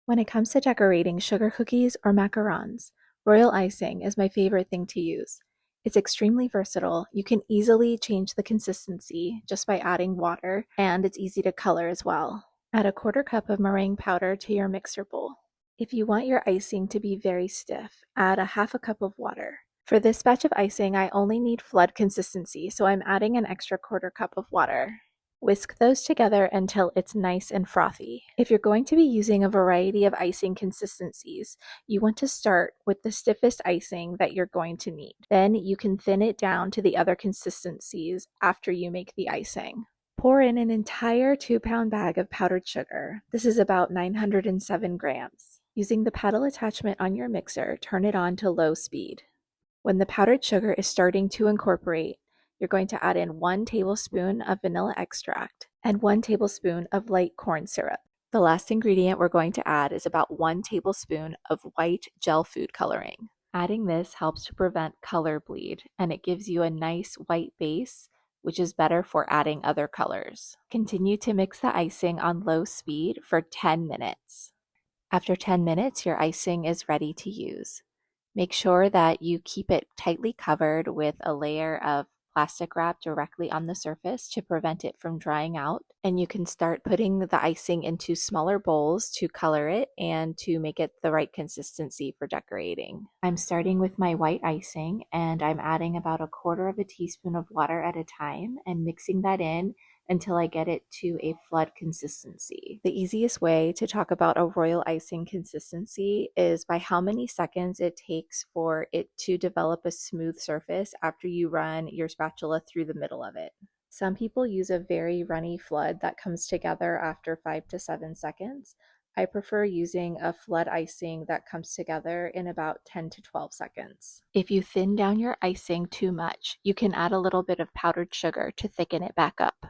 When it comes to decorating sugar cookies or macarons, royal icing is my favorite thing to use. It's extremely versatile. You can easily change the consistency just by adding water, and it's easy to color as well. Add a quarter cup of meringue powder to your mixer bowl. If you want your icing to be very stiff, add a half a cup of water. For this batch of icing, I only need flood consistency, so I'm adding an extra quarter cup of water. Whisk those together until it's nice and frothy. If you're going to be using a variety of icing consistencies, you want to start with the stiffest icing that you're going to need. Then you can thin it down to the other consistencies after you make the icing. Pour in an entire 2-pound bag of powdered sugar. This is about 907 grams. Using the paddle attachment on your mixer, turn it on to low speed. When the powdered sugar is starting to incorporate, you're going to add in 1 tablespoon of vanilla extract and 1 tablespoon of light corn syrup. The last ingredient we're going to add is about 1 tablespoon of white gel food coloring. Adding this helps to prevent color bleed, and it gives you a nice white base, which is better for adding other colors. Continue to mix the icing on low speed for 10 minutes. After 10 minutes, your icing is ready to use. Make sure that you keep it tightly covered with a layer of plastic wrap directly on the surface to prevent it from drying out. And you can start putting the icing into smaller bowls to color it and to make it the right consistency for decorating. I'm starting with my white icing, and I'm adding about a quarter of a teaspoon of water at a time and mixing that in until I get it to a flood consistency. The easiest way to talk about a royal icing consistency is by how many seconds it takes for it to develop a smooth surface after you run your spatula through the middle of it. Some people use a very runny flood that comes together after 5 to 7 seconds. I prefer using a flood icing that comes together in about 10 to 12 seconds. If you thin down your icing too much, you can add a little bit of powdered sugar to thicken it back up.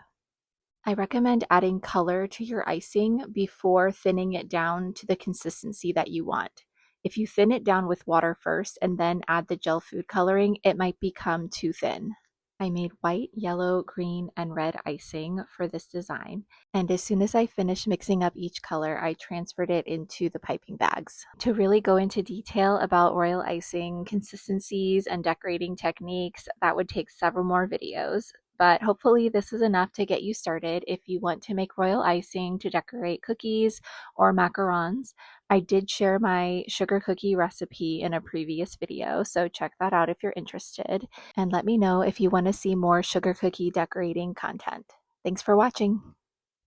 I recommend adding color to your icing before thinning it down to the consistency that you want. If you thin it down with water first and then add the gel food coloring, it might become too thin. I made white, yellow, green, and red icing for this design, and as soon as I finished mixing up each color, I transferred it into the piping bags. To really go into detail about royal icing consistencies and decorating techniques, that would take several more videos. But hopefully this is enough to get you started if you want to make royal icing to decorate cookies or macarons. I did share my sugar cookie recipe in a previous video, so check that out if you're interested. And let me know if you want to see more sugar cookie decorating content. Thanks for watching.